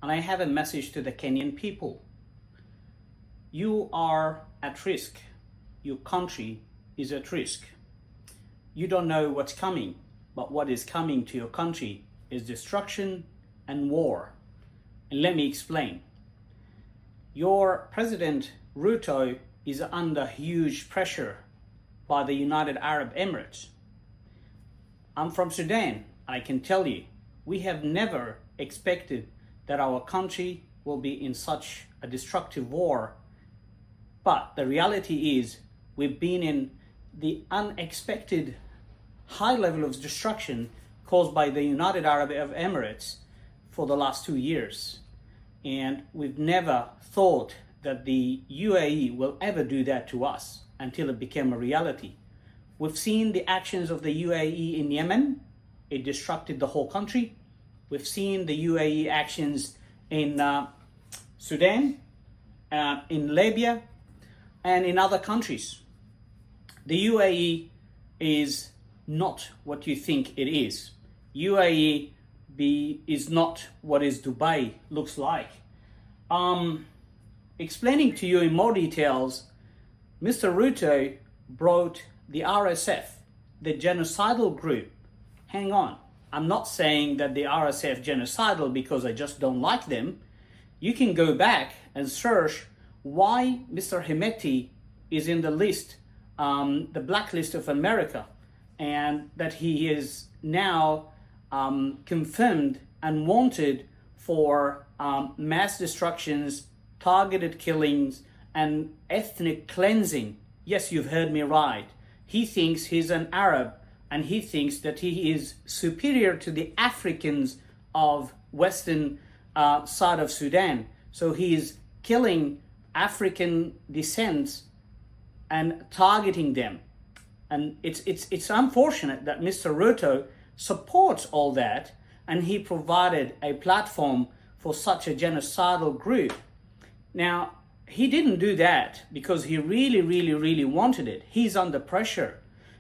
and I have a message to the Kenyan people. You are at risk. Your country is at risk. You don't know what's coming, but what is coming to your country is destruction and war. And let me explain. Your President Ruto is under huge pressure by the United Arab Emirates. I'm from Sudan. I can tell you, we have never expected that our country will be in such a destructive war. But the reality is we've been in the unexpected high level of destruction caused by the United Arab Emirates for the last 2 years. And we've never thought that the UAE will ever do that to us until it became a reality. We've seen the actions of the UAE in Yemen. It destructed the whole country. We've seen the UAE actions in Sudan, in Libya, and in other countries. The UAE is not what you think it is. UAE is not what is Dubai looks like. Explaining to you in more details, Mr. Ruto brought the RSF, the genocidal group. Hang on, I'm not saying that the RSF genocidal because I just don't like them. You can go back and search why Mr. Hemeti is in the list, the blacklist of America, and that he is now confirmed and wanted for mass destructions, targeted killings, and ethnic cleansing. Yes, you've heard me right. He thinks he's an Arab, and he thinks that he is superior to the Africans of western side of Sudan. So he is killing African descents and targeting them. And it's unfortunate that Mr. Ruto supports all that, and he provided a platform for such a genocidal group. Now, he didn't do that because he really wanted it. He's under pressure.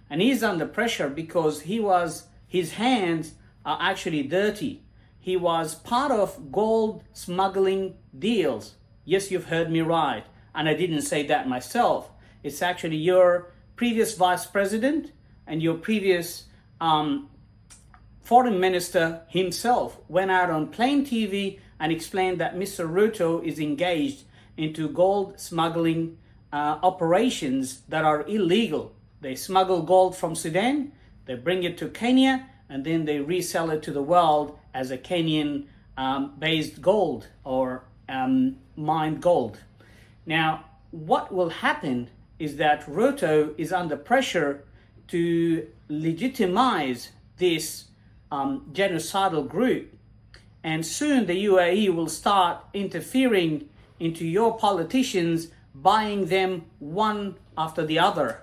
And he's under pressure because his hands are actually dirty. He was part of gold smuggling deals. Yes, you've heard me right. And I didn't say that myself. It's actually your previous vice president and your previous foreign minister himself went out on plain TV and explained that Mr. Ruto is engaged into gold smuggling operations that are illegal. They smuggle gold from Sudan, they bring it to Kenya, and then they resell it to the world as a Kenyan based gold or mined gold. Now, what will happen is that Ruto is under pressure to legitimize this genocidal group. And soon the UAE will start interfering into your politicians, buying them one after the other,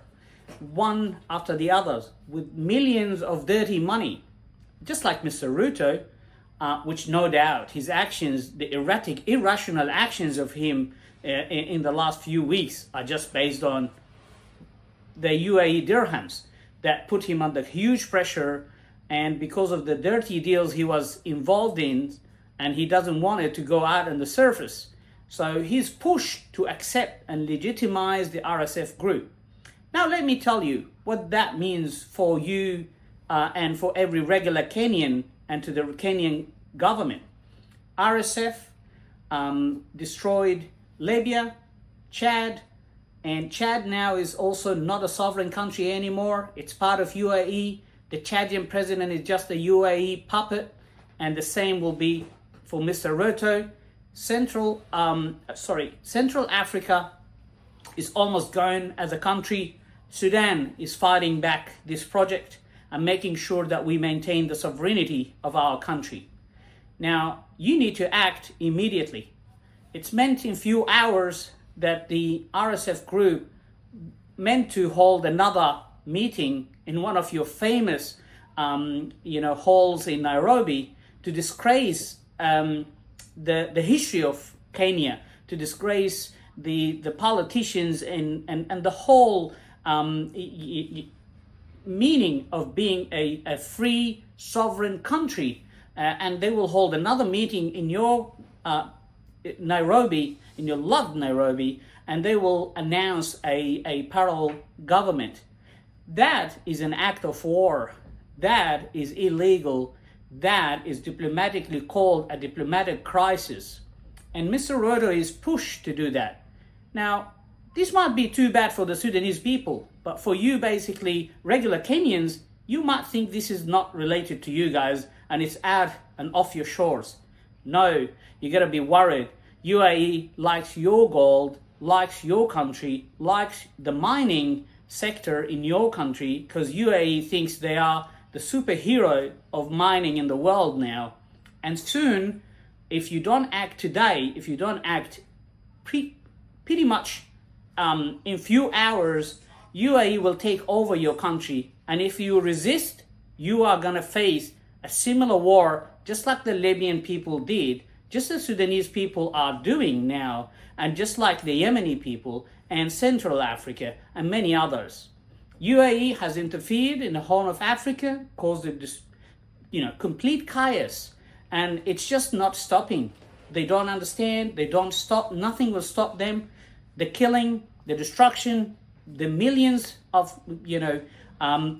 with millions of dirty money. Just like Mr. Ruto, which no doubt his actions, the erratic, irrational actions of him in the last few weeks are just based on the UAE dirhams that put him under huge pressure, and because of the dirty deals he was involved in, and he doesn't want it to go out on the surface. So he's pushed to accept and legitimize the RSF group. Now let me tell you what that means for you and for every regular Kenyan and to the Kenyan government. RSF destroyed Libya, Chad, and Chad now is also not a sovereign country anymore. It's part of UAE. The Chadian president is just a UAE puppet, and the same will be for Mr. Ruto. Central Africa is almost gone as a country. Sudan is fighting back this project and making sure that we maintain the sovereignty of our country. Now, you need to act immediately. It's meant in few hours that the RSF group meant to hold another meeting in one of your famous halls in Nairobi to disgrace the history of Kenya, to disgrace the politicians and the whole meaning of being a free sovereign country. And they will hold another meeting in your Nairobi, in your loved Nairobi, and they will announce a parallel government. That is an act of war. That is illegal. That is diplomatically called a diplomatic crisis. And Mr. Ruto is pushed to do that. Now, this might be too bad for the Sudanese people, but for you, basically, regular Kenyans, you might think this is not related to you guys and it's out and off your shores. No, you gotta be worried. UAE likes your gold, likes your country, likes the mining sector in your country, because UAE thinks they are the superhero of mining in the world now. And soon, if you don't act today, if you don't act pretty much in few hours, UAE will take over your country. And if you resist, you are gonna face a similar war, just like the Libyan people did, just as Sudanese people are doing now, and just like the Yemeni people and Central Africa and many others. UAE has interfered in the Horn of Africa, caused a complete chaos, and it's just not stopping. They don't understand, they don't stop, nothing will stop them. The killing, the destruction, the millions of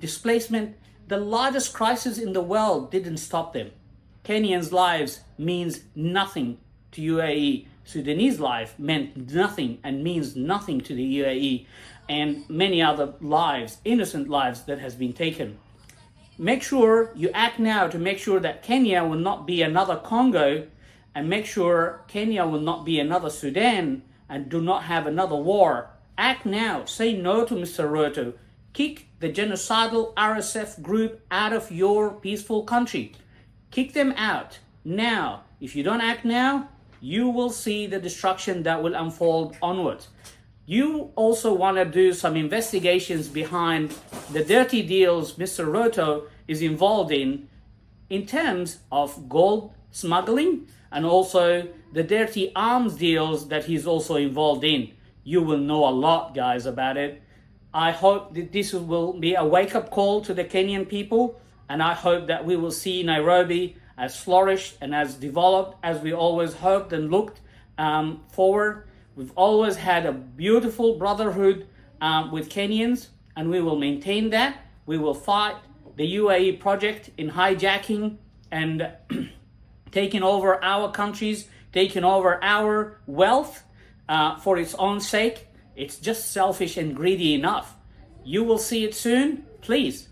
displacement, the largest crisis in the world didn't stop them. Kenyans' lives means nothing to UAE. Sudanese life meant nothing and means nothing to the UAE, and many other lives, innocent lives that has been taken. Make sure you act now to make sure that Kenya will not be another Congo, and make sure Kenya will not be another Sudan, and do not have another war. Act now. Say no to Mr. Ruto. Kick the genocidal RSF group out of your peaceful country. Kick them out now. If you don't act now, you will see the destruction that will unfold onwards. You also want to do some investigations behind the dirty deals Mr. Ruto is involved in terms of gold smuggling, and also the dirty arms deals that he's also involved in. You will know a lot, guys, about it. I hope that this will be a wake-up call to the Kenyan people, and I hope that we will see Nairobi as flourished and as developed as we always hoped and looked forward. We've always had a beautiful brotherhood with Kenyans, and we will maintain that. We will fight the UAE project in hijacking and taking over our countries, taking over our wealth for its own sake. It's just selfish and greedy enough. You will see it soon. Please,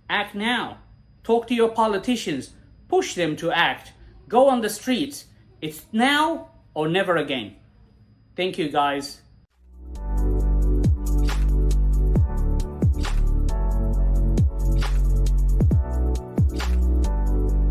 act now. Talk to your politicians. Push them to act. Go on the streets. It's now or never again. Thank you, guys.